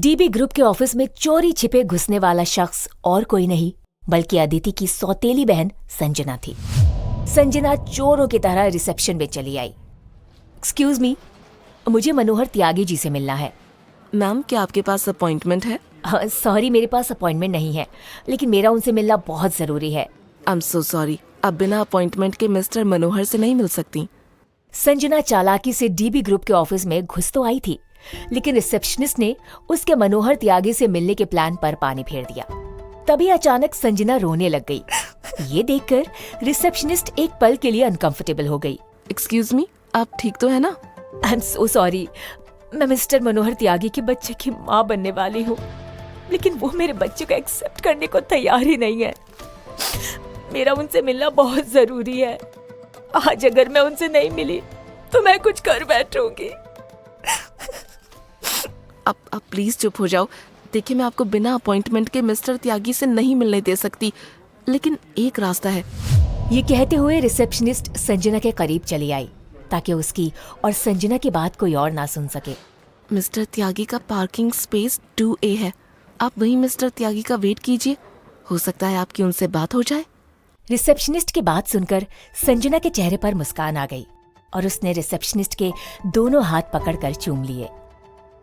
DB group के office में चोरी छिपे घुसने वाला शख्स और कोई नहीं बल्कि अदिति की सौतेली बहन संजना थी। संजना चोरों की तरह रिसेप्शन में चली आई। एक्सक्यूज मी, मुझे मनोहर त्यागी जी से मिलना है। मैम, क्या आपके पास अपॉइंटमेंट है? सॉरी, मेरे पास अपॉइंटमेंट नहीं है, लेकिन मेरा उनसे मिलना बहुत जरूरी है। आई एम सो सॉरी, आप बिना अपॉइंटमेंट के मिस्टर मनोहर से नहीं मिल सकती। संजना चालाकी से डीबी ग्रुप के ऑफिस में घुस तो आई थी, लेकिन रिसेप्शनिस्ट ने उसके मनोहर त्यागी से मिलने के प्लान पर पानी फेर दिया। तभी अचानक संजना रोने लग गई। ये देखकर रिसेप्शनिस्ट एक पल के लिए अनकंफर्टेबल हो गई। एक्सक्यूज मी, आप ठीक तो है ना? आई एम सो सॉरी, मैं मिस्टर मनोहर त्यागी के बच्चे की माँ बनने वाली हूँ, लेकिन वो मेरे बच्चे को एक्सेप्ट करने को तैयार ही नहीं है। मेरा उनसे मिलना बहुत जरूरी है। आज अगर मैं उनसे नहीं मिली तो मैं कुछ कर बैठूंगी। आप प्लीज चुप हो जाओ। देखिए, मैं आपको बिना अपॉइंटमेंट के मिस्टर त्यागी से नहीं मिलने दे सकती, लेकिन एक रास्ता है। ये कहते हुए रिसेप्शनिस्ट संजना के करीब चली आई ताकि उसकी और संजना की बात कोई और ना सुन सके। मिस्टर त्यागी का पार्किंग स्पेस 2A है। आप वहीं मिस्टर त्यागी का वेट कीजिए, हो सकता है आपकी उनसे बात हो जाए। रिसेप्शनिस्ट की बात सुनकर संजना के चेहरे पर मुस्कान आ गई और उसने रिसेप्शनिस्ट के दोनों हाथ पकड़कर चूम लिए।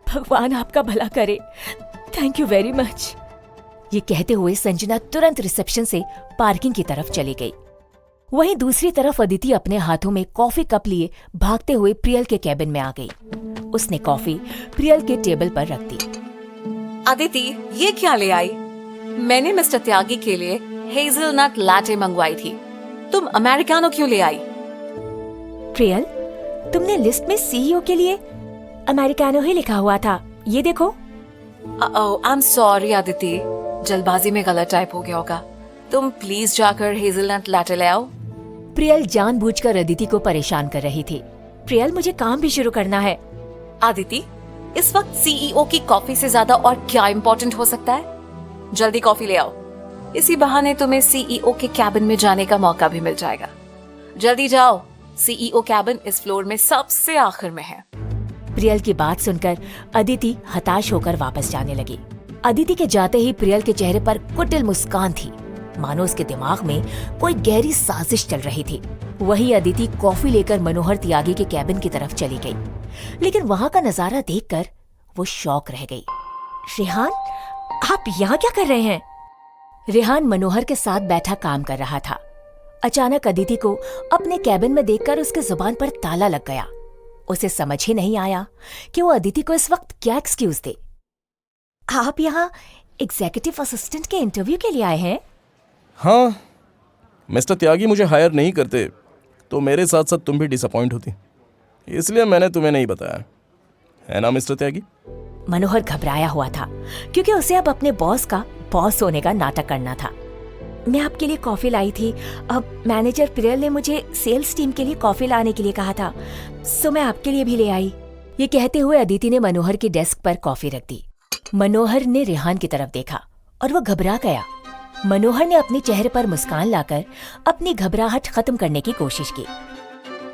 भगवान आपका भला करे, थैंक यू वेरी मच। ये कहते हुए संजना तुरंत रिसेप्शन से पार्किंग की तरफ चली गई। वहीं दूसरी तरफ अदिति अपने हाथों में कॉफी कप लिए भागते हुए प्रियल के कैबिन में आ गई। उसने कॉफी प्रियल के टेबल पर रख दी। अदिति, ये क्या ले आई? मैंने मिस्टर त्यागी के लिए हेजलनट लैटे मंगवाई थी, तुम अमेरिकानो क्यों ले आई? प्रियल, तुमने लिस्ट में सीईओ के लिए अमेरिकानो ही लिखा हुआ था, ये देखो। आई एम सॉरी अदिति, जल्दबाजी में गलत टाइप हो गया होगा। तुम प्लीज जाकर हेजलनट लैटे ले आओ। प्रियल जानबूझकर अदिति को परेशान कर रही थी। प्रियल, मुझे काम भी शुरू करना है। अदिति, इस वक्त सीईओ की कॉफी से ज्यादा और क्या इम्पोर्टेंट हो सकता है? जल्दी कॉफी ले आओ, इसी बहाने तुम्हें सीईओ के कैबिन में जाने का मौका भी मिल जाएगा। जल्दी जाओ, सीईओ कैबिन इस फ्लोर में सबसे आखिर में है। प्रियल की बात सुनकर अदिति हताश होकर वापस जाने लगी। अदिति के जाते ही प्रियल के चेहरे पर कुटिल मुस्कान थी, मानो उसके दिमाग में कोई गहरी साजिश चल रही थी। वहीं अदिति कॉफी लेकर मनोहर त्यागी के कैबिन की तरफ चली गई, लेकिन वहां का नजारा देखकर वो शॉक रह गई। रेहान, आप यहाँ क्या कर रहे हैं? रेहान मनोहर के साथ बैठा काम कर रहा था। अचानक अदिति को अपने कैबिन में देखकर उसके जुबान पर ताला लग गया। उसे समझ ही नहीं आया कि वो अदिति को इस वक्त क्या एक्सक्यूज दे। आप यहाँ एग्जीक्यूटिव असिस्टेंट के इंटरव्यू के लिए आए हैं? हाँ, मिस्टर त्यागी मुझे हायर नहीं करते तो मेरे साथ साथ तुम भी डिसअपॉइंट होती, इसलिए मैंने तुम्हें नहीं बताया, है ना मिस्टर त्यागी? मनोहर घबराया हुआ था क्योंकि उसे अब अपने बॉस का बॉस होने का नाटक करना था। मैं आपके लिए कॉफी लाई थी। अब मैनेजर प्रियल ने मुझे सेल्स टीम के लिए कॉफी लाने के लिए कहा था, सो मैं आपके लिए भी ले आई। ये कहते हुए अदिति ने मनोहर की डेस्क पर कॉफी रख दी। मनोहर ने रेहान की तरफ देखा और वो घबरा गया। मनोहर ने अपने चेहरे पर मुस्कान लाकर अपनी घबराहट खत्म करने की कोशिश की।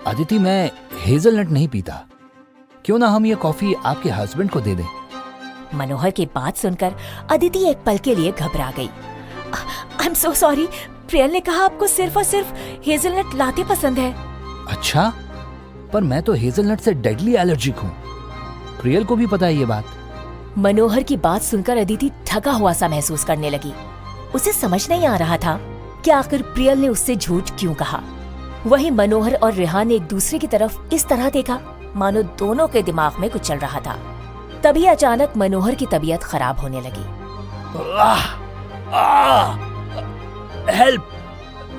अदिति, मैं हेजलनट नहीं पीता, क्यों ना हम ये कॉफी आपके हस्बैंड को दे दें? मनोहर की बात सुनकर अदिति एक पल के लिए घबरा गई। I am so sorry, Priyal ने कहा आपको सिर्फ और सिर्फ हेजलनट लाते पसंद है। अच्छा, पर मैं तो हेजलनट से डेडली एलर्जिक हूँ। प्रियल को भी पता है ये बात। मनोहर की बात सुनकर अदिति ठगा हुआ सा महसूस करने लगी। उसे समझ नहीं आ रहा था कि आखिर प्रियल ने उससे झूठ क्यों कहा। वहीं मनोहर और रेहान ने एक दूसरे की तरफ इस तरह देखा मानो दोनों के दिमाग में कुछ चल रहा था। तभी अचानक मनोहर की तबीयत खराब होने लगी। हेल्प,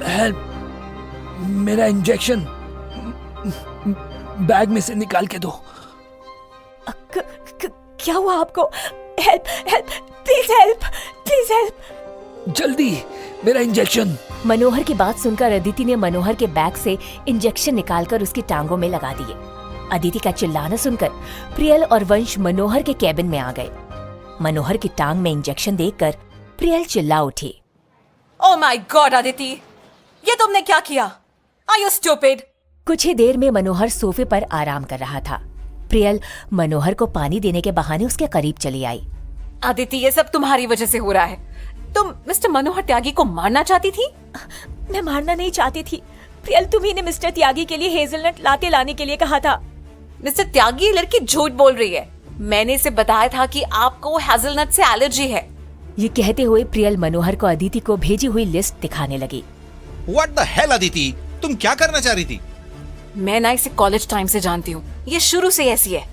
हेल्प, मेरा इंजेक्शन बैग में से निकाल के दो। क्या हुआ आपको? Help, help, please help, please help, जल्दी, मेरा इंजेक्शन। मनोहर की बात सुनकर अदिति ने मनोहर के बैग से इंजेक्शन निकालकर उसकी टांगों में लगा दिए। अदिति का चिल्लाना सुनकर प्रियल और वंश मनोहर के कैबिन में आ गए। मनोहर की टांग में इंजेक्शन देखकर प्रियल चिल्ला उठी। ओह माय गॉड अदिति, ये तुमने क्या किया? Are you stupid? कुछ ही देर में मनोहर सोफे पर आराम कर रहा था। प्रियल मनोहर को पानी देने के बहाने उसके करीब चली आई। अदिति, ये सब तुम्हारी वजह से हो रहा है। तुम मिस्टर मनोहर त्यागी को मारना चाहती थी? मैं मारना नहीं चाहती थी प्रियल, तुम्ही ने मिस्टर त्यागी के लिए हेजलनट लाते लाने के लिए कहा था। मिस्टर त्यागी, ये लड़की झूठ बोल रही है। मैंने इसे बताया था कि आपको हेजलनट से एलर्जी है। ये कहते हुए प्रियल मनोहर को अदिति को भेजी हुई लिस्ट दिखाने लगी। व्हाट द हेल अदिति, तुम क्या करना चाह रही थी? मैं ना इसे कॉलेज टाइम से जानती हूँ, ये शुरू से ऐसी है।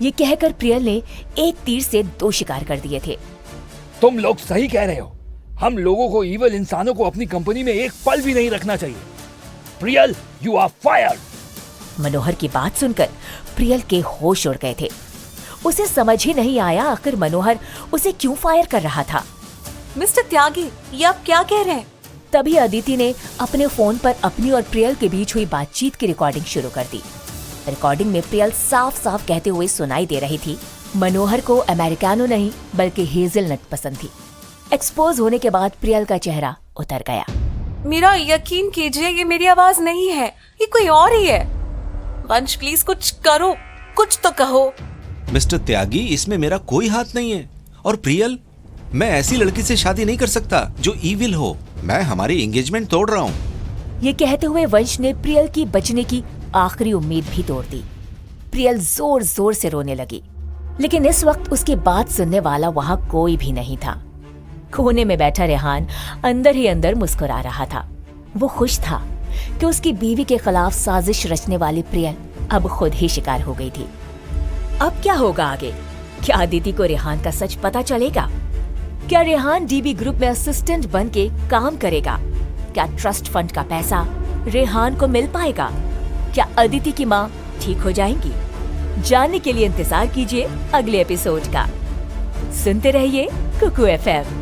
ये कहकर प्रियल ने एक तीर से 2 शिकार कर दिए थे। तुम लोग सही कह रहे हो, हम लोगों को इविल इंसानों को अपनी कंपनी में एक पल भी नहीं रखना चाहिए। Priyal, you are fired. Manohar की बात सुनकर प्रियल के होश उड़ गए थे। उसे समझ ही नहीं आया आखिर मनोहर उसे क्यों फायर कर रहा था। मिस्टर त्यागी, ये आप क्या कह रहे हैं? तभी अदिति ने अपने फोन पर अपनी और प्रियल के बीच हुई बातचीत की रिकॉर्डिंग शुरू कर दी। रिकॉर्डिंग में प्रियल साफ साफ कहते हुए सुनाई दे रही थी, मनोहर को अमेरिकानो नहीं बल्कि हेजलनट पसंद थी। एक्सपोज होने के बाद प्रियल का चेहरा उतर गया। मेरा यकीन कीजिए, ये मेरी आवाज नहीं है, ये कोई और ही है। वंश, प्लीज कुछ करो, कुछ तो कहो। मिस्टर त्यागी, इसमें मेरा कोई हाथ नहीं है। और प्रियल, मैं ऐसी लड़की से शादी नहीं कर सकता जो ईविल हो। मैं हमारी एंगेजमेंट तोड़ रहा हूँ। ये कहते हुए वंश ने प्रियल की बचने की आखिरी उम्मीद भी तोड़ दी। प्रियल जोर जोर से रोने लगी, लेकिन इस वक्त उसकी बात सुनने वाला वहां कोई भी नहीं था। कोने में बैठा रेहान अंदर ही अंदर मुस्कुरा रहा था। वो खुश था कि उसकी बीवी के खिलाफ साजिश रचने वाली प्रियल अब खुद ही शिकार हो गई थी। अब क्या होगा आगे? क्या अदिति को रेहान का सच पता चलेगा? क्या रेहान डीबी ग्रुप में असिस्टेंट बन के काम करेगा? क्या ट्रस्ट फंड का पैसा रेहान को मिल पाएगा? क्या अदिति की माँ ठीक हो जाएंगी? जानने के लिए इंतजार कीजिए अगले एपिसोड का। सुनते रहिए कुकू FM।